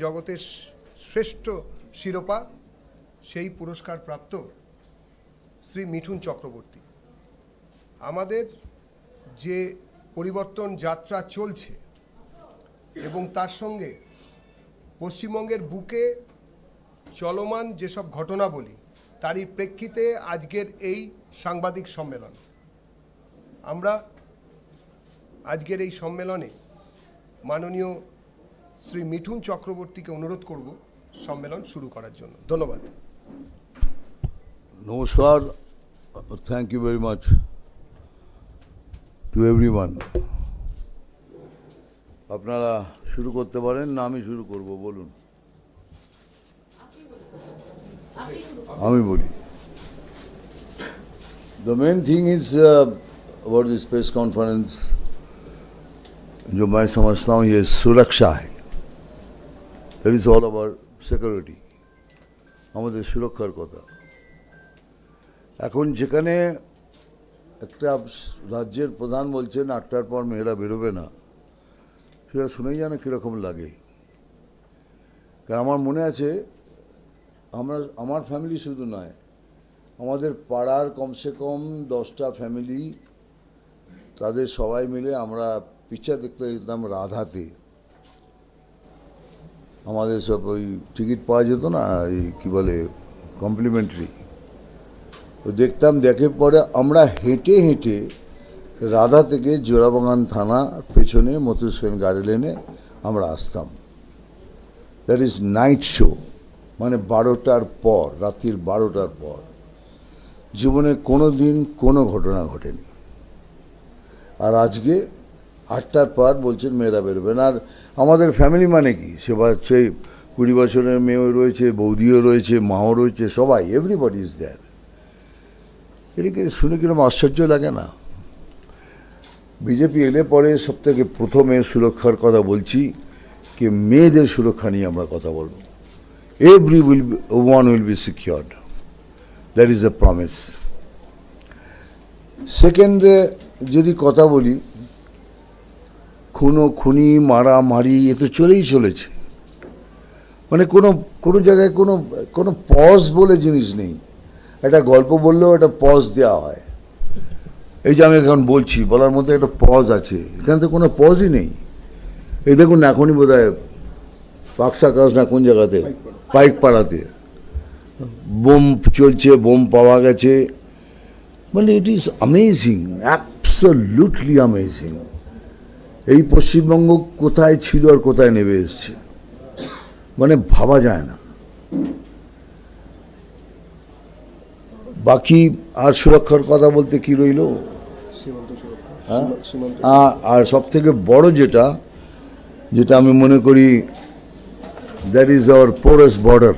জগতের শ্রেষ্ঠ শিরোপা সেই পুরস্কার প্রাপ্ত শ্রী মিঠুন চক্রবর্তী। আমাদের যে পরিবর্তন যাত্রা চলছে এবং তার সঙ্গে পশ্চিমবঙ্গের বুকে চলমান যেসব ঘটনাবলী তারই প্রেক্ষিতে আজকের এই সাংবাদিক সম্মেলন। আমরা আজকের এই সম্মেলনে মাননীয় শ্রী মিঠুন চক্রবর্তীকে অনুরোধ করব সম্মেলন শুরু করার জন্য। ধন্যবাদ। নমস্কার, thank you very much to everyone. আপনারা শুরু করতে পারেন না আমি শুরু করব? বলুন। আমি বলি। The main thing is about this press conference जो मैं समझता हूँ ये सुरक्षा है। That is all about security, আমাদের সুরক্ষার কথা। এখন যেখানে একটা রাজ্যের প্রধান বলছেন 8টার পর মেয়েরা বেরোবে না, সেটা শুনেই যেন কীরকম লাগে। কারণ আমার মনে আছে আমার ফ্যামিলি শুধু নয়, আমাদের পাড়ার কমসে কম 10টা ফ্যামিলি, তাদের সবাই মিলে আমরা পিকচার দেখতে যেতাম রাধাতে। আমাদের সব ওই টিকিট পাওয়া যেত না, এই কী বলে কমপ্লিমেন্টারি, তো দেখতাম। দেখে পরে আমরা হেঁটে হেঁটে রাধা থেকে জোড়াবাগান থানা পেছনে মথুর সেন গাড়ি লেনে আমরা আসতাম। দ্যাট ইজ নাইট শো, মানে 12টার পর, রাত্রির 12টার পর। জীবনে কোনো দিন কোনো ঘটনা ঘটেনি। আর আজকে 8টার পর বলছেন মেয়েরা বেরোবেন। আর আমাদের ফ্যামিলি মানে কি, সেই 20 বছরের মেয়েও রয়েছে, বৌদিও রয়েছে, মাও রয়েছে, সবাই, এভরিবডি ইজ দেয়ার। এটাকে শুনে কিরকম আশ্চর্য লাগে না? বিজেপি এলে পরে সব থেকে প্রথমে সুরক্ষার কথা বলছি, কি মেয়েদের সুরক্ষা নিয়ে আমরা কথা বলবো। Every one will be secured, that is a promise. সেকেন্ডে যদি কথা বলি, খুনি মারামারি এ তো চলেই চলেছে। মানে কোনো জায়গায় কোনো পজ বলে জিনিস নেই। একটা গল্প বললেও একটা পজ দেওয়া হয়। এই যে আমি এখন বলছি, বলার মধ্যে একটা পজ আছে, এখানে তো কোনো পজই নেই। এই দেখুন না, এখনই বোধ হয় পাকসাকাশ না কোন জায়গাতে, পাইকপাড়াতে বোম চলছে, বোম পাওয়া গেছে। মানে it is amazing, absolutely amazing. এই পশ্চিমবঙ্গ কোথায় ছিল আর কোথায় নেমে এসছে, মানে ভাবা যায় না। বাকি আর সুরক্ষার কথা বলতে কি রইল? আর সব থেকে বড় যেটা আমি মনে করি, that is our porous border.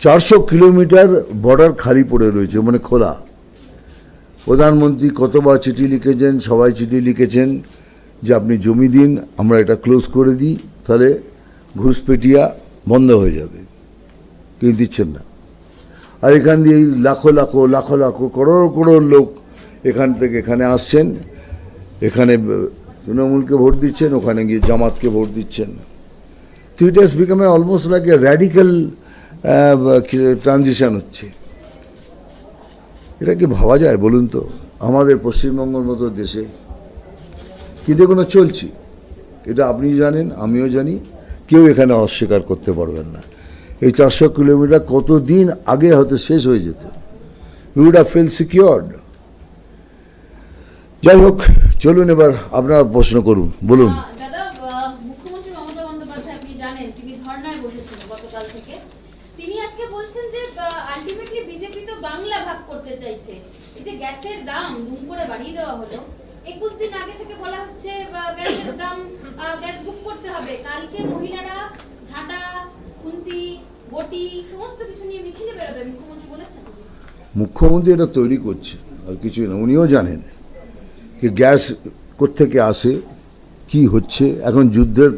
400 kilometre border খালি পড়ে রয়েছে, মানে খোলা। প্রধানমন্ত্রী কতবার চিঠি লিখেছেন, সবাই চিঠি লিখেছেন যে আপনি জমি দিন, আমরা এটা ক্লোজ করে দিই, তাহলে ঘুষপেটিয়া বন্ধ হয়ে যাবে। কিন্তু দিচ্ছেন না। আর এখান দিয়ে লাখো লাখো করোড় লোক এখান থেকে এখানে আসছেন, এখানে তৃণমূলকে ভোট দিচ্ছেন, ওখানে গিয়ে জামাতকে ভোট দিচ্ছেন। তো it has become almost like a radical transition হচ্ছে। এটা কি ভাবা যায় বলুন তো? আমাদের পশ্চিমবঙ্গের মতো দেশে কি দেখুন চলছি, এটা আপনি জানেন, আমিও জানি, কেউ এখানে অস্বীকার করতে পারবেন না। এই 400 কিলোমিটার কতদিন আগে হয়তো শেষ হয়ে যেত। We would have feel secured. যাই হোক, চলুন এবার আপনারা প্রশ্ন করুন, বলুন। মুখ্যমন্ত্রী মমতা বন্দ্যোপাধ্যায়, আপনি জানেন, তিনি ধর্নায় বসেছেন গতকাল থেকে। তিনি আজকে বলছেন যে আলটিমেটলি বিজেপি তো বাংলা ভাগ করতে চাইছে। এই যে গ্যাসের দাম দুম করে বাড়িয়ে দেওয়া হলো, 21 দিন আগে থেকে বলা হচ্ছে গ্যাসের দাম, গ্যাস বুক করতে হবে। কালকে মহিলারা ঝাঁটা, খুন্তি, বটি সমস্ত কিছু নিয়ে মিছিলে বেরোবে, মুখ্যমন্ত্রী বলেছেন। মুখ্যমন্ত্রী এটা তৈরি করছে, আর কিছুই না। উনিও জানেন কি গ্যাস কোত্থেকে আসে, কি হচ্ছে। এখন যুদ্ধের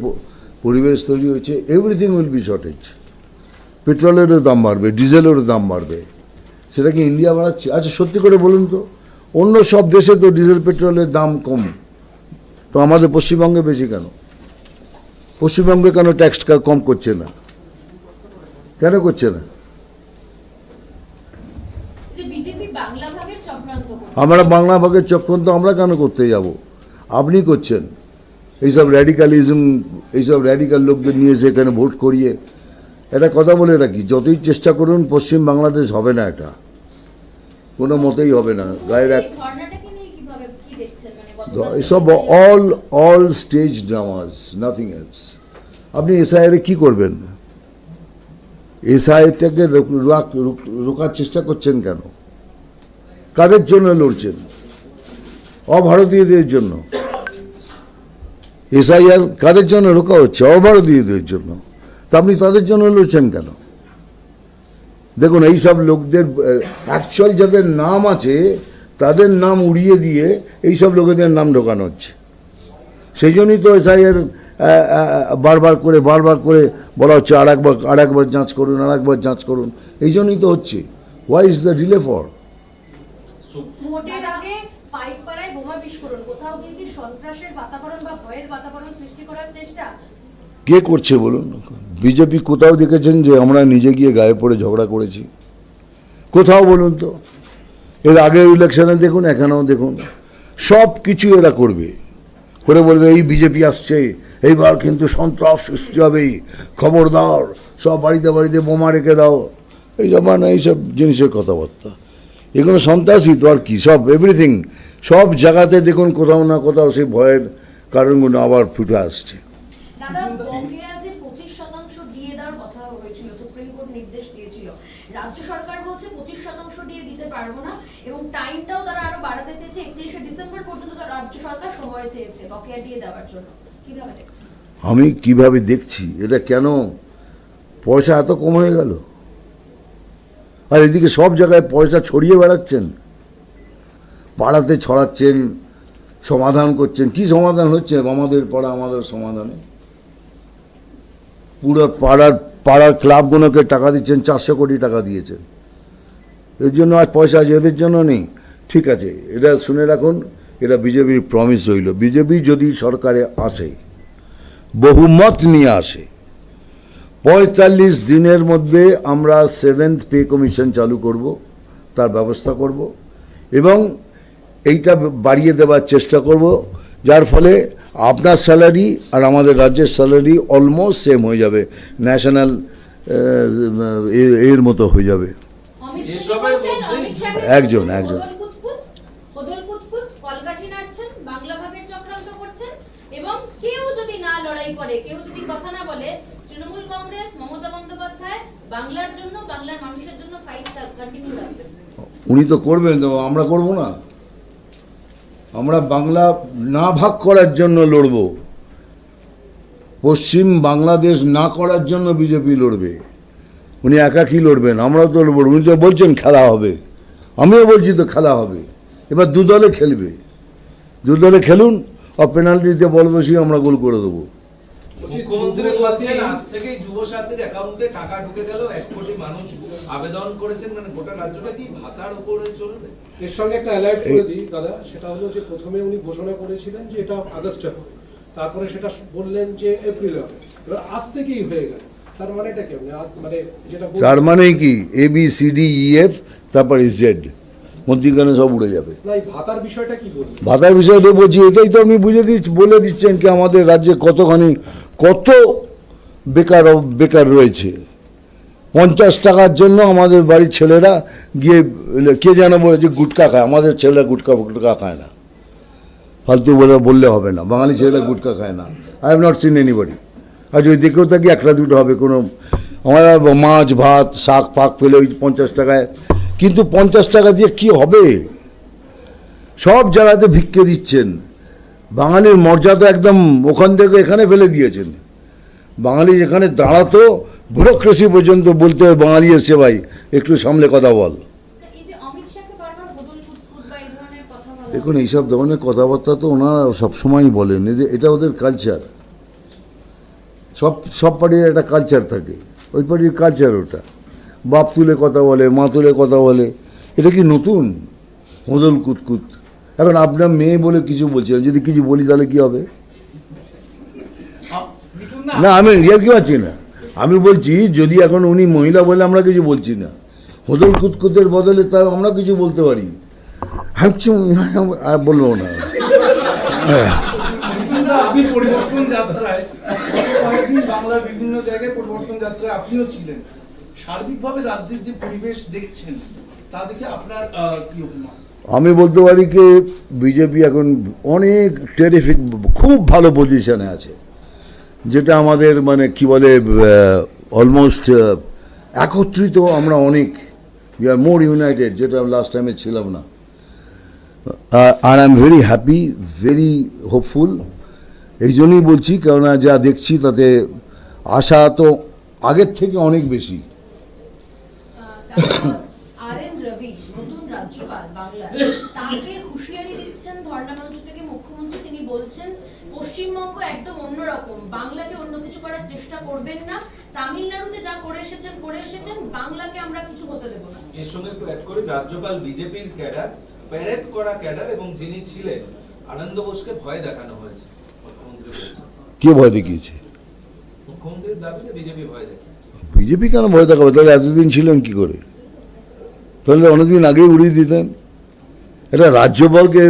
পরিবেশ তৈরি হয়েছে, এভরিথিং উইল বি শর্টেজ। পেট্রোলেরও দাম বাড়বে, ডিজেলেরও দাম বাড়বে। সেটা কি ইন্ডিয়া বাড়াচ্ছে? আচ্ছা সত্যি করে বলুন তো, অন্য সব দেশে তো ডিজেল পেট্রোলের দাম কম, তো আমাদের পশ্চিমবঙ্গে বেশি কেন? পশ্চিমবঙ্গে কেন ট্যাক্স কম করছে না? কেন করছে না? বিজেপি বাংলা ভাগের চক্রান্ত করছে। আমরা বাংলা ভাগের চক্রান্ত আমরা কেন করতে যাব? আপনি করছেন। এইসব র্যাডিক্যালিজম, এইসব র্যাডিক্যাল লোকদের নিয়ে সেখানে ভোট করিয়ে এটা কথা বলে রাখি, যতই চেষ্টা করুন পশ্চিম বাংলাদেশ হবে না, এটা কোনো মতেই হবে না। গায়ের এক এই ধর্নাটাকে নিয়ে কিভাবে কি দেখছেন? মানে গতকাল এসব all stage dramas, nothing else. আপনি এসআইআরে কি করবেন? এসআইআরটাকে রোকার চেষ্টা করছেন কেন? কাদের জন্য লড়ছেন? অভারতীয়দের জন্য। এসআইআর কাদের জন্য রোকা হচ্ছে? অভারতীয়দের জন্য। তা আপনি তাদের জন্য লড়ছেন কেন? দেখুন, এইসব লোকদের অ্যাকচুয়াল যাদের নাম আছে তাদের নাম উড়িয়ে দিয়ে এইসব লোকেদের নাম ঢোকানো হচ্ছে। সেই জন্যই তো এসআইআর বারবার করে বলা হচ্ছে আর একবার যাঁচ করুন। এই জন্যই তো হচ্ছে। Why is the delay for? ভোটের আগে পাইকপাড়ায় বোমা বিস্ফোরণ, কোথাও গিয়ে কি সন্ত্রাসের বাতাবরণ বা ভয়ের বাতাবরণ সৃষ্টি করার চেষ্টা? কে করছে বলুন? বিজেপি কোথাও দেখেছেন যে আমরা নিজে গিয়ে গায়ে পড়ে ঝগড়া করেছি? কোথাও বলুন তো। এর আগের ইলেকশনে দেখুন, এখানেও দেখুন, সব কিছু এরা করবে, করে বলবে এই বিজেপি আসছে, এইবার কিন্তু সন্ত্রাস সৃষ্টি হবেই, খবরদার, সব বাড়িতে বাড়িতে বোমা রেখে দাও। এই জমানা এইসব জিনিসের কথাবার্তা, এগুলো সন্ত্রাসী তো আর কি। সব এভরিথিং, সব জায়গাতে দেখুন কোথাও না কোথাও সেই ভয়ের কারণগুলো আবার ফুটে আসছে। দাদা, বকেয়া যে 25% দিয়ে দেওয়ার কথা হয়েছিল, সুপ্রিম কোর্ট নির্দেশ দিয়েছিল, রাজ্য সরকার বলছে 25% দিয়ে দিতে পারবো না, এবং টাইমটাও তারা আরো বাড়াতে চেয়েছে, 31শে ডিসেম্বর পর্যন্ত রাজ্য সরকার সময় চেয়েছে বকেয়া দিয়ে দেওয়ার জন্য। কিভাবে দেখছেন? আমি কিভাবে দেখছি এটা, কেন পয়সা এত কম হয়ে গেল? আর এদিকে সব জায়গায় পয়সা ছড়িয়ে বেড়াচ্ছেন, পাড়াতে ছড়াচ্ছেন, সমাধান করছেন। কি সমাধান হচ্ছে আমাদের পাড়া আমাদের সমাধানে? পুরো পাড়ার ক্লাবগুলোকে টাকা দিচ্ছেন, 400 কোটি টাকা দিয়েছেন। এর জন্য আর পয়সা আছে, এদের জন্য নেই। ঠিক আছে, এটা শুনে রাখুন, এটা বিজেপির প্রমিস রইল। বিজেপি যদি সরকারে আসে, বহুমত নিয়ে আসে, 45 দিনের মধ্যে আমরা 7th পে কমিশন চালু করব, তার ব্যবস্থা করব, এবং এইটা বাড়িয়ে দেওয়ার চেষ্টা করব, যার ফলে আপনার স্যালারি আর আমাদের রাজ্যের স্যালারি অলমোস্ট সেম হয়ে যাবে, ন্যাশনাল এর মতো হয়ে যাবে। একজন কলকাঠি নাড়ছেন, বাংলা ভাগের চক্রান্ত করছেন, এবং কেউ যদি না লড়াই করে, কেউ যদি কথা না বলে, তৃণমূল কংগ্রেস, মমতা বন্দ্যোপাধ্যায় বাংলার জন্য, বাংলার মানুষের জন্য ফাইট কন্টিনিউ রাখবে। উনি তো করবেন, তো আমরা করব না? আমরা বাংলা না ভাগ করার জন্য লড়ব, পশ্চিম বাংলাদেশ না করার জন্য বিজেপি লড়বে। উনি একাকী লড়বেন, আমরাও তো লড়ব। উনি তো বলছেন খেলা হবে, আমিও বলছি তো খেলা হবে। এবার দুদলে খেলবে, দুদলে খেলুন, আর পেনাল্টিতে বল বসিয়ে আমরা গোল করে দেবো। মুখ্যমন্ত্রী বলছেন আজ থেকেই যুব সাথীর অ্যাকাউন্টে টাকা ঢুকে গেল, 1 কোটি মানুষ আবেদন করেছেন, মানে গোটা রাজ্যটা কি ভাতার উপরে চলবে? এর সঙ্গে একটা অ্যালার্ট করে দিই দাদা, সেটা হলো যে প্রথমে উনি ঘোষণা করেছিলেন যে এটা আগস্টে হবে, তারপরে সেটা বললেন যে এপ্রিলে হবে, এবার আজ থেকেই হয়ে গেল। তার মানেটা কি? মানে যেটা তার মানে কি ABCDEF তারপর Z, মধ্যিখানে সব উড়ে যাবে। না, এই ভাতার বিষয়টা কি বলবেন? ভাতার বিষয়টা বলছি, এটাই তো আপনি বলে দিচ্ছেন কি আমাদের রাজ্যে কত বেকার রয়েছে। 50 টাকার জন্য আমাদের বাড়ির ছেলেরা গিয়ে, কে যেন বলে যে গুটকা খায়, আমাদের ছেলেরা গুটকা খায় না। ফালতু বললে হবে না, বাঙালি ছেলেরা গুটকা খায় না। I have not seen anybody. আর যদি দেখেও থাকি একটা দুটো হবে, কোনো আমরা মাছ ভাত শাক ফাক পেলে ওই 50 টাকায়। কিন্তু 50 টাকা দিয়ে কি হবে? সব জায়গাতে ভিক্ষে দিচ্ছেন। বাঙালির মর্যাদা একদম ওখান থেকে এখানে ফেলে দিয়েছেন। বাঙালি যেখানে দাঁড়াতো, ব্যুরোক্রেসি পর্যন্ত বলতে হয় বাঙালি এসে ভাই একটু সামলে কথা বল। এই যে অমিত শাহকে বারবার বদল কুতকুত বা এই ধরনের কথা বলা, দেখুন, এইসব ধরনের কথাবার্তা তো ওনারা সবসময়ই বলেন, যে এটা ওদের কালচার। সব পার্টির একটা কালচার থাকে, ওই পার্টির কালচার ওটা। বাপ তুলে কথা বলে, মা তুলে কথা বলে, এটা কি নতুন? বদল কুতকুত। এখন আপনার মেয়ে বলে কিছু বলছেন, যদি কিছু বলি তাহলে কি হবে? না আমি রিয়াল কি পাচ্ছি না, আমি বলছি যদি এখন উনি মহিলা বলে আমরা কিছু বলছি না, হোদল কুতকুতের বদলে তার আমরা কিছু বলতে পারি, আর বলবো না। কিন্তু আপনি পরিবর্তন যাত্রায় কয়েকদিন বাংলার বিভিন্ন জায়গায় পরিবর্তন যাত্রায় আপনিও ছিলেন, সার্বিকভাবে রাজ্যের যে পরিবেশ দেখছেন তা দেখে আপনার কি অভিমত? আমি বলতে পারি কি বিজেপি এখন অনেক টেরিফিক, খুব ভালো পজিশনে আছে, যেটা আমাদের মানে কি বলে অলমোস্ট একত্রিত আমরা অনেক, উই আর মোর ইউনাইটেড, যেটা লাস্ট টাইমে ছিলাম না। আর I am very happy, very hopeful. এই জন্যই বলছি, কেননা যা দেখছি তাতে আশা তো আগের থেকে অনেক বেশি। আর.এন. রবি নতুন রাজ্যপাল বাংলার, তাকে হুঁশিয়ারি দিচ্ছেন ধর্ণা মঞ্চ থেকে মুখ্যমন্ত্রী। তিনি বলছেন পশ্চিমবঙ্গ একদম অন্যরকম, বাংলাকে অন্য কিছু করার চেষ্টা করবেন না, তামিলনাড়ুতে যা করে এসেছেন, বাংলাকে আমরা কিছু হতে দেব না। এর সঙ্গে একটু অ্যাড করি, রাজ্যপাল বিজেপির ক্যাডার, প্যারেড করা ক্যাডার, এবং যিনি ছিলেন আনন্দ বোসকে ভয় দেখানো হয়েছে, মুখ্যমন্ত্রী বলেছেন। কে ভয় দেখিয়েছে? মুখ্যমন্ত্রীর দাবি যে বিজেপি ভয় দেখে। বিজেপি কেন ভয় দেখাবে? তাহলে এতদিন ছিলেন কি করে? তাহলে অনেকদিন আগেই উড়িয়ে দিতেন। এটা রাজ্যপালকে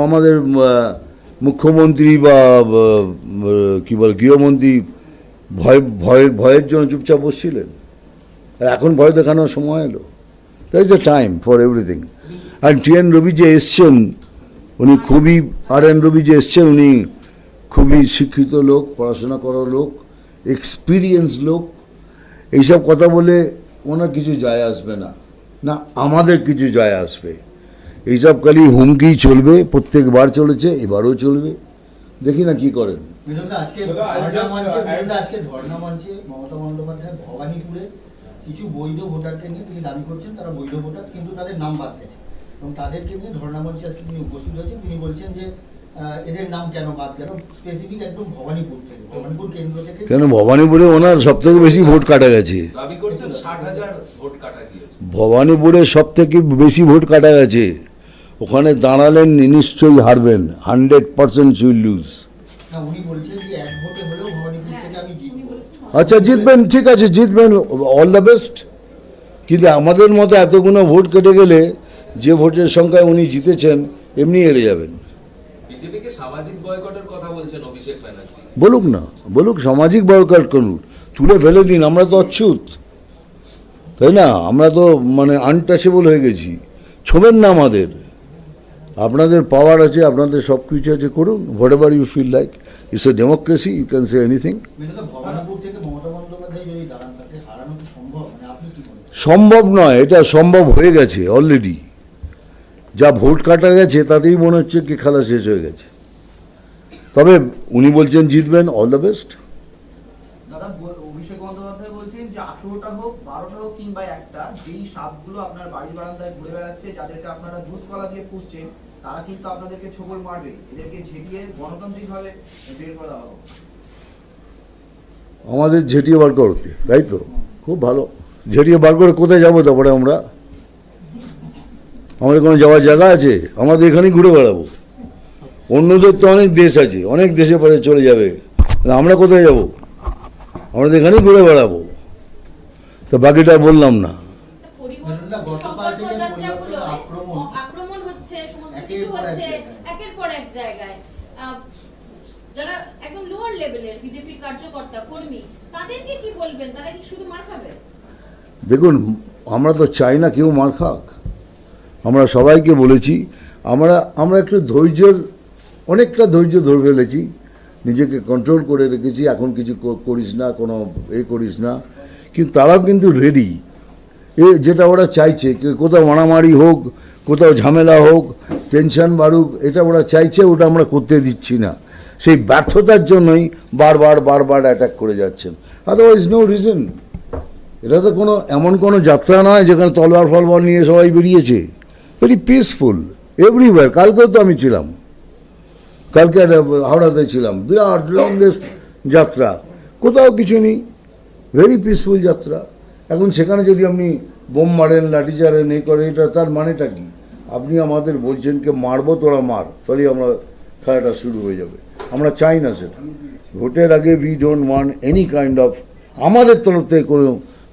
আমাদের মুখ্যমন্ত্রী বা কি বলে গৃহমন্ত্রী ভয়ের জন্য চুপচাপ বসছিলেন, এখন ভয় দেখানোর সময় এলো। That is a time for everything. আর টি.এন. রবি যে এসছেন, উনি খুবই, আর.এন. রবি যে এসছেন, উনি খুবই শিক্ষিত লোক, পড়াশোনা করা লোক, এক্সপিরিয়েন্স লোক। এইসব কথা বলে ওনার কিছু যায় আসবে না, না আমাদের কিছু যায় আসবে। এইসব খালি হুমকি চলবে, প্রত্যেকবার চলেছে, এবারও চলবে, দেখি না কি করেন। আজকে ধর্ণা মঞ্চে মমতা বন্দ্যোপাধ্যায় ভবানীপুরে কিছু বৈধ ভোটারকে নিয়ে তিনি দাবি করছেন তারা বৈধ ভোটার, কিন্তু তাদের নাম বাদ গেছে, এবং তাদেরকে নিয়ে ধর্ণা মঞ্চে আজকে তিনি উপস্থিত হয়েছেন। তিনি বলছেন যে এদের নাম কেন বাদ গেল, স্পেসিফিক একদম ভবানীপুর থেকে, ভবানীপুর কেন্দ্র থেকে। কেন ভবানীপুরে ওনার সব থেকে বেশি ভোট কাটা গেছে, দাবি করছেন 60,000 ভোট কাটা গিয়েছে। ভবানীপুরে সব থেকে বেশি ভোট কাটা গেছে। ওখানে দাঁড়ালেন, নিশ্চয়ই হারবেন, 100% উইল লুজ। না, উনি বলছেন যে এক ভোটে হলেও ভবানীপুর থেকে আমি জিতবো। আচ্ছা জিতবেন, ঠিক আছে জিতবেন, অল দ্য বেস্ট। কিন্তু আমাদের মতো এতগুলো ভোট কেটে গেলে যে ভোটের সংখ্যায় উনি জিতেছেন এমনি হেরে যাবেন। বিজেপিকে সামাজিক বয়কটের কথা বলছেন অভিষেক ব্যানার্জি। বলুক না, বলুক, সামাজিক বয়কট করুন, তুলে ফেলে দিন, আমরা তো অচ্ছুত, তাই না? আমরা তো মানে আনটাচেবল হয়ে গেছি, ছোবেন না আমাদের। আপনাদের পাওয়ার আছে, আপনাদের সব কিছু আছে, করুন, whatever you feel like, it's a democracy, you can say anything. Bhabanipur থেকে মমতা বন্দ্যোপাধ্যায় যদি দাঁড়ান, তাকে হারানো কি সম্ভব? মানে আপনি কি বলেন? সম্ভব নয়, এটা সম্ভব হয়ে গেছে অলরেডি। যা ভোট কাটা গেছে তাতেই মনে হচ্ছে কি খেলা শেষ হয়ে গেছে। তবে উনি বলছেন জিতবেন, অল দ্য বেস্ট। দাদা, অভিষেক বন্দ্যোপাধ্যায় বলছেন যে 18টা হোক, 12টা হোক কিংবা একটা, যেই সাপগুলো আপনার বাড়ির বারান্দায় ঘুরে বেড়াচ্ছে, যাদেরকে আপনারা দুধ কলা দিয়ে পুষছেন, তারা কিন্তু আপনাদেরকে ছোবল মারবে, এদেরকে ঝেঁটিয়ে গণতান্ত্রিকভাবে বের করে দেওয়া হোক। আমাদের ঝেঁটিয়ে বার করতে, তাই তো? খুব ভালো, ঝেঁটিয়ে বার করে কোথায় যাবো তারপরে? আমাদের কোনো যাওয়ার জায়গা আছে? আমাদের এখানেই ঘুরে বেড়াবো। অন্যদের তো অনেক দেশ আছে, অনেক দেশে পরে চলে যাবে, আমরা কোথায় যাব? আমাদের এখানেই ঘুরে বেড়াবো। তো বাকিটা বললাম না। আক্রমণ হচ্ছে, সমস্ত কিছু হচ্ছে একের পর এক জায়গায়। যারা একদম লোয়ার লেভেলের বিজেপির কার্যকর্তা কর্মী, তাদেরকে কি বলবেন? তারা কি শুধু মার খাবে? দেখুন, আমরা তো চাই না কেউ মার খাক। আমরা সবাইকে বলেছি, আমরা একটু অনেকটা ধৈর্য ধরে ফেলেছি, নিজেকে কন্ট্রোল করে রেখেছি, এখন কিছু করিস না, কোনো করিস না। কিন্তু তারাও কিন্তু রেডি, যেটা ওরা চাইছে, কোথাও মারামারি হোক, কোথাও ঝামেলা হোক, টেনশন বাড়ুক, এটা ওরা চাইছে, ওটা আমরা করতে দিচ্ছি না। সেই ব্যর্থতার জন্যই বারবার অ্যাটাক করে যাচ্ছেন, আদারওয়াইজ নো রিজন। এটা তো এমন কোনো যাত্রা নয় যেখানে তলোয়ার ফলবল নিয়ে সবাই বেরিয়েছে। Very peaceful everywhere. কালকেও তো আমি ছিলাম, কালকে হাওড়াতে ছিলাম, বিরাট লংগেস্ট যাত্রা, কোথাও কিছু নেই, ভেরি পিসফুল যাত্রা। এখন সেখানে যদি আপনি বোম মারেন, লাঠিচারেন, করেন, এটা তার মানেটা কি? আপনি আমাদের বলছেন কে মারবো, তোরা মার, তাহলেই আমরা খেলাটা শুরু হয়ে যাবে। আমরা চাই না সেটা। ভোটের আগে we don't want any kind of আমাদের তরফ থেকে কোনো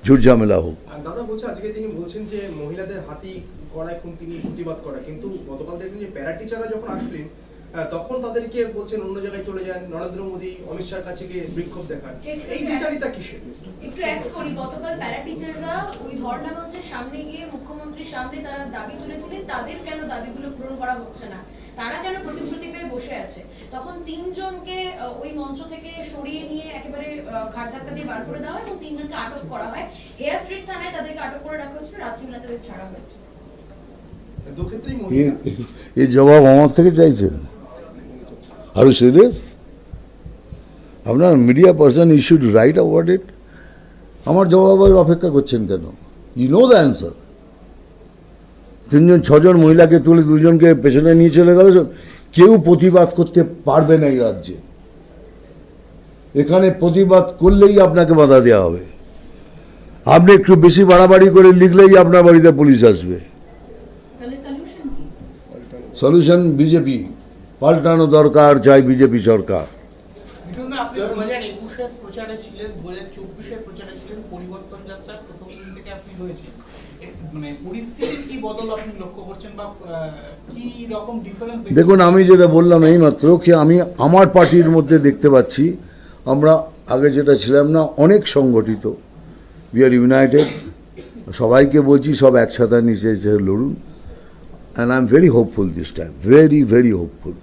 ঝুটঝামেলা হোক। আর দাদা বলছে আজকে তিনি বলছেন যে মহিলাদের হাতি করায় খুন তিনি প্রতিবাদ করা, কিন্তু গতকাল দেখলেন যে প্যারা টিচাররা যখন আসলেন তখন তাদেরকে বলছেন অন্য জায়গায় চলে যান, নরেন্দ্র মোদী অমিত শাহর কাছে গিয়ে বিক্ষোভ দেখান। এই বিচারিতা কিসের? একটু অ্যাড করি, গতকাল প্যারা টিচাররা ওই ধর্ণা মঞ্চের সামনে গিয়ে মুখ্যমন্ত্রীর সামনে তারা দাবি তুলেছিলেন, তাদের কেন দাবিগুলো পূরণ করা হচ্ছে না, তারা কেন প্রতিশ্রুতি পেয়ে বসে আছে। তখন তিনজনকে ওই মঞ্চ থেকে সরিয়ে নিয়ে একেবারে ঘাট ধাক্কা দিয়ে বার করে দেওয়া হয় এবং তিনজনকে আটক করা হয়। হেয়ার স্ট্রিট থানায় তাদেরকে আটক করে রাখা হয়েছিল, রাত্রিবেলা তাদের ছাড়া হয়েছে। দুক্ষেত্রেই মহিলা এই জবাব আমার থেকে চাইছেন? Are you serious? আপনার media person you should write about it. আমার জবাবের অপেক্ষা করছেন কেন? You know the answer. তিনজন ছজন মহিলাকে তুলে দুজনকে পেছনে নিয়ে চলে গেল, কেউ প্রতিবাদ করতে পারবে না এই রাজ্যে। এখানে প্রতিবাদ করলেই আপনাকে বাধা দেওয়া হবে। আপনি একটু বেশি বাড়াবাড়ি করে লিখলেই আপনার বাড়িতে পুলিশ আসবে। তাহলে সলিউশন কি? সলিউশন বিজেপি পাল্টানো দরকার, চাই বিজেপি সরকার। আপনি 2021-এর প্রচারে ছিলেন, 2024-এর প্রচারে ছিলেন, পরিবর্তন যাত্রার প্রথম দিন থেকে আপনি রয়েছেন। মানে পরিস্থিতির কি বদল আপনি লক্ষ্য করছেন বা কি রকম ডিফারেন্স? দেখুন, আমি যেটা বললাম এইমাত্র, কি আমি আমার পার্টির মধ্যে দেখতে পাচ্ছি আমরা আগে যেটা ছিলাম না, অনেক সংগঠিত, উই আর ইউনাইটেড। সবাইকে বলছি সব একসাথে নিচে এসে লড়ুন। And I am very hopeful this time, very very hopeful.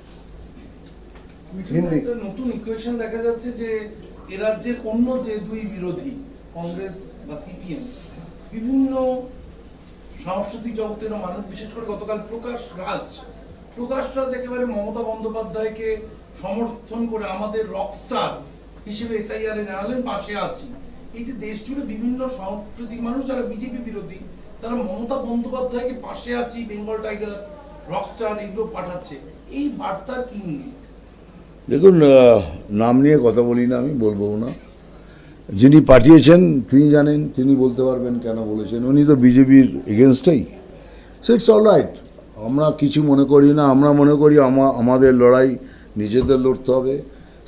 Hindi. একটা নতুন ইকুয়েশন দেখা যাচ্ছে যে এ রাজ্যের অন্য যে দুই বিরোধী কংগ্রেস বা সিপিএম, বিভিন্ন সাংস্কৃতিক জগতের মানুষ, বিশেষ করে গতকাল প্রকাশ রাজ একেবারে মমতা বন্দ্যোপাধ্যায়কে সমর্থন করে আমাদের রকস্টার হিসেবে এসআইআর এ জানালেন পাশে আছি। এই যে দেশ জুড়ে বিভিন্ন সাংস্কৃতিক মানুষ যারা বিজেপি বিরোধী, তারা মমতা বন্দ্যোপাধ্যায়কে পাশে আছি, বেঙ্গল টাইগার, রকস্টার এগুলো পাঠাচ্ছে, এই বার্তার কি ইঙ্গিত? দেখুন, নাম নিয়ে কথা বলি না, আমি বলবো না। যিনি পাঠিয়েছেন তিনি জানেন, তিনি বলতে পারবেন কেন বলেছেন। উনি তো বিজেপির এগেনস্টেই। So it's all right. আমরা কিছু মনে করি না। আমরা মনে করি আমাদের লড়াই নিজেদের লড়তে হবে।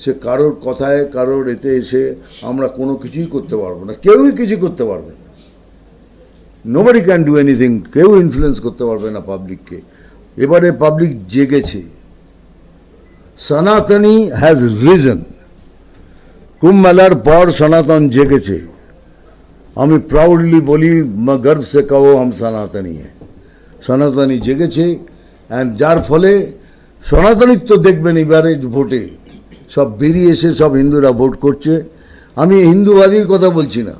সে কারোর কথায়, কারোর এতে এসে আমরা কোনো কিছুই করতে পারবো না। কেউই কিছু করতে পারবে না। Nobody can do anything. কেউ ইনফ্লুয়েন্স করতে পারবে না পাবলিককে। এবারে পাবলিক জেগেছে। সনাতনী হ্যাজ রিজন। কুম্ভ মেলার পর সনাতন জেগেছে। আমি প্রাউডলি বলি, গর্ব সে কहो हम সনাতনী हैं। সনাতনী জেগেছে, অ্যান্ড যার ফলে সনাতনিত্ব দেখবেন এবারে ভোটে সব বেরিয়ে এসে সব হিন্দুরা ভোট করছে। আমি হিন্দুবাদীর কথা বলছি না,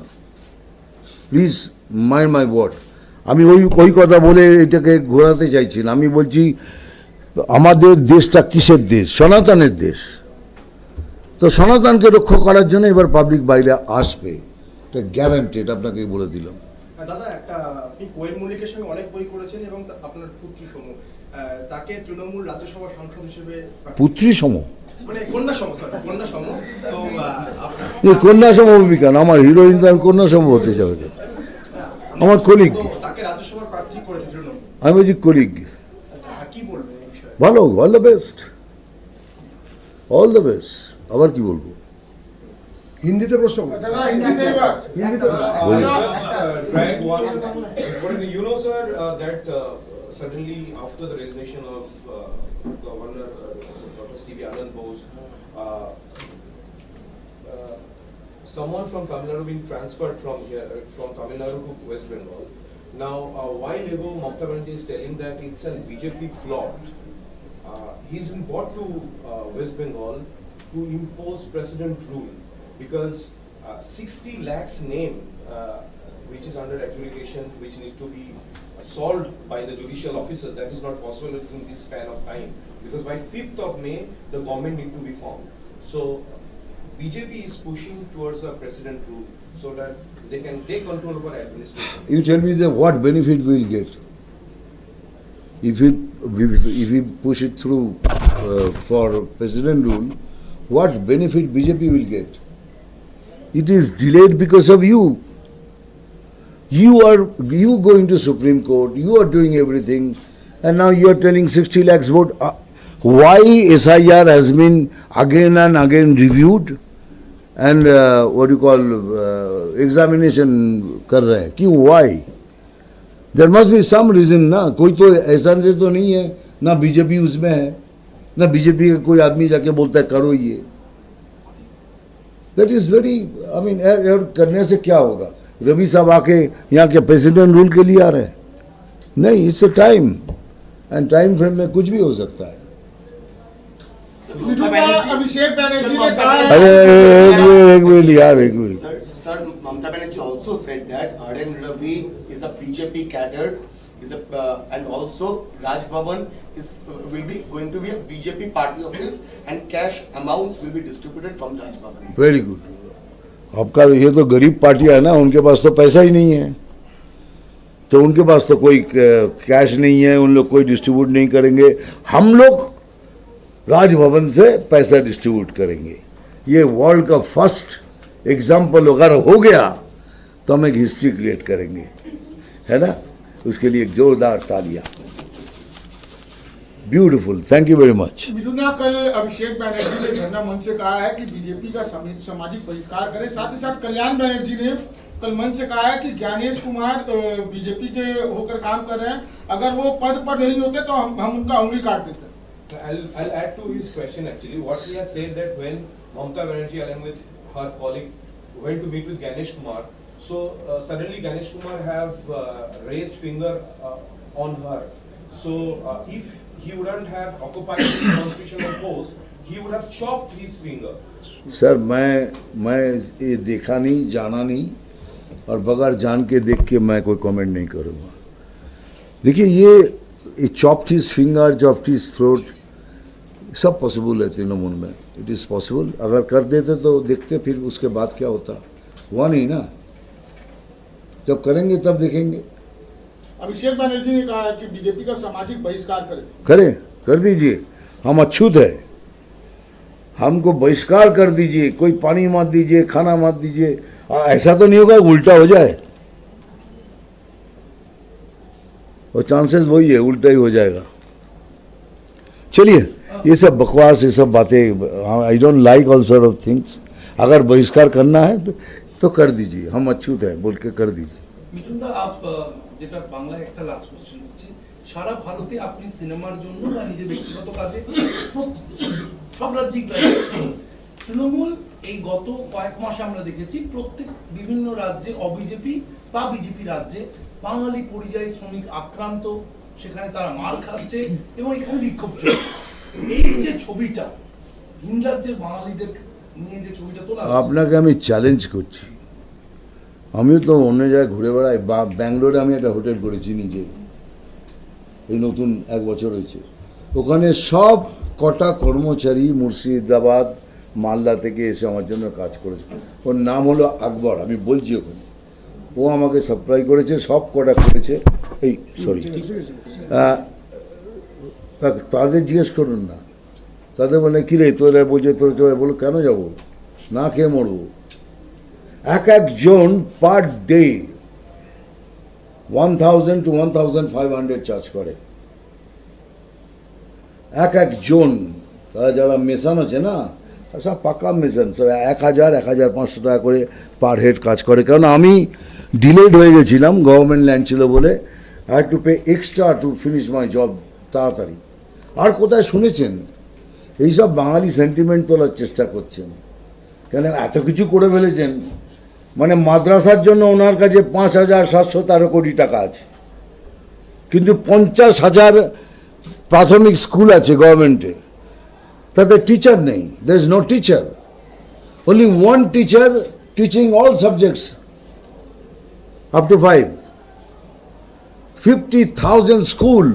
প্লিজ মাইন্ড মাই ওয়ার্ড। আমি ওই কথা বলে এটাকে ঘোরাতে চাইছি না। আমি বলছি আমাদের দেশটা কিসের দেশ? সনাতনের দেশ। তো সনাতনকে রক্ষা করার জন্য এবার পাবলিক বাইরে আসবে, এটা গ্যারান্টেড, আপনাকে বলে দিলাম। দাদা, একটা আপনি কোয়েল মল্লিকের সঙ্গে অনেক বই করেছেন এবং আপনার পুত্রী সম তাকে তৃণমূল রাজ্যসভা সাংসদ হিসেবে, পুত্রী সম মানে কন্যা সম, কন্যা সম। তো কন্যা সম কেন? আমার হিরোইন তো আমি কন্যা সম হতে যাবে, আমার কলিগ। তাকে রাজ্যসভার প্রার্থী করেছে তৃণমূল। আমি বলছি কলিগ। কি বলবেন এই বিষয়ে? ভালো, all the best, all the best. আবার কি বলবো? হিন্দিতে প্রশ্ন করুন। হিন্দিতে Drag one. You know, sir, that suddenly after the resignation of Governor Dr. C.V. Anand Bose, someone from Tamil Nadu being transferred from here, from Tamil Nadu to West Bengal. Now, while ago Mamata Banerjee is telling that it's a BJP plot, he's been brought to West Bengal to impose precedent rule because 60 lakhs name which is under adjudication, which need to be solved by the judicial officers, that is not possible in this span of time because by 5th of May the government need to be formed. So BJP is pushing towards a precedent rule so that they can take control over administration. You tell me what benefit we'll get if we push it through for president rule. What benefit BJP will get? It is delayed because of you. You going to Supreme Court, you are doing everything, and now you are telling 60 lakhs vote. Why SIR has been again and again reviewed? And what you call examination कर रहे हैं, क्यों, why? There must be some reason ना, कोई तो ऐसा तो नहीं है ना बीजेपी उसमें है, ना बीजेपी का कोई आदमी जाके बोलता है करो ये। That is very, I mean, करने से क्या होगा? रवि साहब आके यहाँ के प्रेसिडेंट रूल के लिए आ रहे हैं? नहीं, it's a time, and time frame में कुछ भी हो सकता है। अभिषेक बैनर्जी ने कहा है, अरे एक मिनट यार, एक minute. Sir, Mamata Banerjee also said that R.N. Ravi is a BJP cadre, and also Raj Bhavan will be going to be a BJP party office, and cash amounts will be distributed from Raj Bhavan. Very good. आपका ये तो गरीब पार्टियां है ना, उनके पास तो पैसा ही नहीं है, तो उनके पास तो कोई कैश नहीं है, उन लोग कोई डिस्ट्रीब्यूट नहीं करेंगे। हम लोग राजभवन से पैसा डिस्ट्रीब्यूट करेंगे। ये वर्ल्ड का फर्स्ट एग्जाम्पल अगर हो गया तो हम एक हिस्ट्री क्रिएट करेंगे, है ना? उसके लिए एक जोरदार तालियां। Beautiful, thank you very much. Mithuna, कल अभिषेक बैनर्जी ने धरना मंच से कहा है कि बीजेपी का सामाजिक बहिष्कार करें। साथ ही साथ कल्याण बैनर्जी ने कल मंच से कहा है कि ज्ञानेश कुमार बीजेपी के होकर काम कर रहे हैं, अगर वो पद पर नहीं होते तो हम उनका उंगली काट देते। I'll add to his question actually. What he has said that when Mamata Banerjee along with her colleague went to meet with Ganesh Kumar, so suddenly Ganesh Kumar have raised finger on her. So if he wouldn't have occupied his constitutional post, he would have chopped his finger. Sir मैं ये देखा नहीं, जाना नहीं, और बगैर जान के देख के मैं कोई कमेंट नहीं करूँगा। देखिए ये chopped his finger, chopped his throat, सब पॉसिबल है तृणमूल में, इट इज़ पॉसिबल। अगर कर देते तो देखते, फिर उसके बाद क्या होता, हुआ नहीं ना। जब करेंगे तब देखेंगे। अभिषेक बैनर्जी ने कहा है कि बीजेपी का सामाजिक बहिष्कार करें, कर दीजिए, हम अछूत है, हमको बहिष्कार कर दीजिए, कोई पानी मत दीजिए, खाना मत दीजिए। ऐसा तो नहीं होगा उल्टा हो जाए, और चांसेस वही है, उल्टा ही हो जाएगा। चलिए, ये सब बकवास, ये सब बातें, I don't like all sort of things. अगर बहिष्कार करना है तो कर दीजिए, हम अछूत हैं बोल के कर दीजिए। মিঠুন দা, যেটা বাংলায় একটা লাস্ট কোশ্চেন হচ্ছে, সারা ভারতে আপনি সিনেমার জন্য বা নিজের ব্যক্তিগত কাজে সব রাজ্যিক তৃণমূল এই গত কয়েক মাসে আমরা দেখেছি প্রত্যেক বিভিন্ন রাজ্যে অবিজেপি বা বিজেপি রাজ্যে বাঙালি পরিযায়ী শ্রমিক আক্রান্ত, সেখানে তারা মার খাচ্ছে এবং এখানে বিক্ষোভ চলছে। এই যে ছবিটা ভিন রাজ্যের বাঙালিদের নিয়ে যে ছবিটা তোলা, আপনাকে আমি চ্যালেঞ্জ করছি, আমিও তো অন্য জায়গায় ঘুরে বেড়াই। ব্যাঙ্গালোরে আমি একটা হোটেল করেছি নিজে, এই নতুন 1 বছর হয়েছে। ওখানে সব কটা কর্মচারী মুর্শিদাবাদ, মালদা থেকে এসে আমার জন্য কাজ করেছে। ওর নাম হলো আকবর, আমি বলছি ওখানে, ও আমাকে সাপ্লাই করেছে, সব কটা করেছে। এই সরি, তাদের জিজ্ঞেস করুন না, তাদের বলে কী রে তোরা, বলছে তোর চলে, বলো কেন যাবো, না খেয়ে মরবো। এক একজন পার ডে 1000 to 1500 চার্জ করে, এক একজন। তারা যারা মেশান আছে না, সব পাকা মেশান, সব 1000-1500 টাকা করে পার হেড কাজ করে। কারণ আমি ডিলেড হয়ে গেছিলাম, গভর্নমেন্ট ল্যান্ড ছিল বলে, I had to pay extra to finish my job তাড়াতাড়ি। আর কোথায় শুনেছেন এইসব বাঙালি সেন্টিমেন্ট তোলার চেষ্টা করছেন? কেন এত কিছু করে ফেলেছেন, মানে মাদ্রাসার জন্য ওনার কাছে 5713 কোটি টাকা আছে, কিন্তু 50,000 প্রাথমিক স্কুল আছে গভর্নমেন্টে, তাতে টিচার নেই, there is no teacher, only one teacher teaching all subjects up to 5, 50,000 school.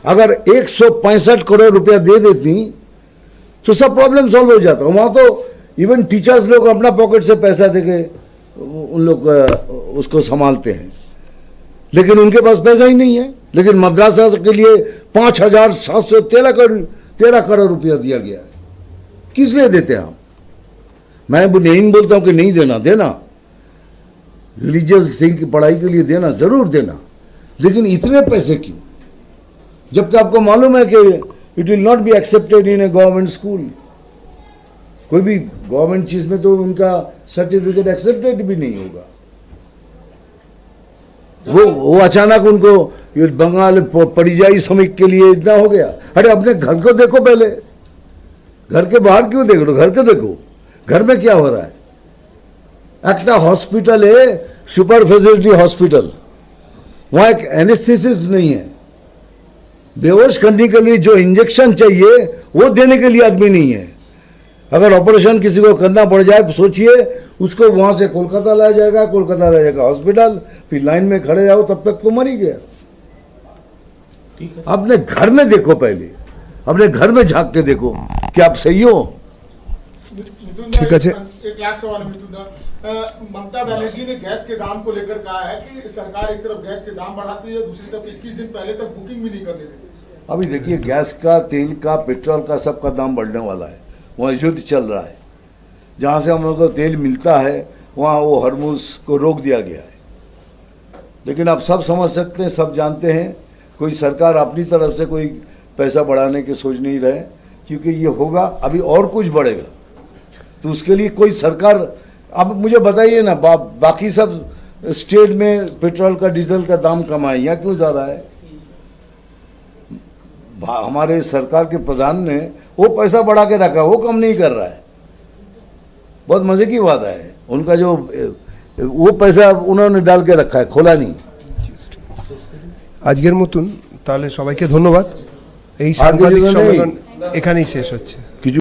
अगर 165 करोड़ रुपया दे देती तो सब प्रॉब्लम सॉल्व हो जाता। वहाँ तो इवन टीचर्स लोग अपना पॉकेट से पैसा देके उन लोग उसको संभालते हैं, लेकिन उनके पास पैसा ही नहीं है। लेकिन मद्रासा के लिए 5713 करोड़ रुपया दिया गया है। किस लिए देते हैं आप? मैं नहीं बोलता हूँ कि नहीं देना, देना रिलीजियस थिंग की पढ़ाई के लिए देना, ज़रूर देना, लेकिन इतने पैसे क्यों, जबकि आपको मालूम है कि it will not be accepted in A government school. कोई भी गवर्नमेंट चीज में तो उनका सर्टिफिकेट एक्सेप्टेड भी नहीं होगा। वो अचानक उनको ये बंगाल परिजाई श्रमिक के लिए इतना हो गया। अरे अपने घर को देखो पहले, घर के बाहर क्यों देख लो, घर को देखो, घर में क्या हो रहा है। একটা हॉस्पिटल है, सुपर फैसिलिटी हॉस्पिटल, वहां एक एनेस्थेसिस नहीं है, बेहोश करने के लिए जो इंजेक्शन चाहिए वो देने के लिए आदमी नहीं है। अगर ऑपरेशन किसी को करना पड़ जाए, सोचिए उसको वहां से कोलकाता लाया जाएगा, कोलकाता लाया जाएगा हॉस्पिटल, फिर लाइन में खड़े जाओ, तब तक तो मर ही गया। अपने घर में देखो, पहले अपने घर में झांक के देखो कि आप सही हो। ठीक है, एक लास्ट सवाल मिथुन दा, ममता बनर्जी ने गैस के दाम को लेकर कहा है कि सरकार एक तरफ गैस के दाम बढ़ाती है, दूसरी तरफ 21 दिन पहले तक बुकिंग भी नहीं करने देती। अभी देखिए, गैस का, तेल का, पेट्रोल का, सबका दाम बढ़ने वाला है। वहाँ युद्ध चल रहा है, जहाँ से हम लोग को तेल मिलता है वहाँ वो हरमुज को रोक दिया गया है। लेकिन आप सब समझ सकते हैं, सब जानते हैं, कोई सरकार अपनी तरफ से कोई पैसा बढ़ाने की सोच नहीं रहे, क्योंकि ये होगा अभी और कुछ बढ़ेगा, तो उसके लिए कोई सरकार। अब मुझे बताइए ना, बाकी सब स्टेट में पेट्रोल का, डीजल का दाम कम है, यहाँ क्यों ज़्यादा है। हमारे सरकार के प्रधान ने वो पैसा बढ़ा के रखा, वो कम नहीं कर रहा है। बहुत मजे की बात है, उनका जो वो पैसा उन्होंने डाल के रखा है, खोला नहीं। আজকের মতন তাহলে সবাইকে ধন্যবাদ। এই সাংবাদিক সম্মেলন এখানেই শেষ হচ্ছে।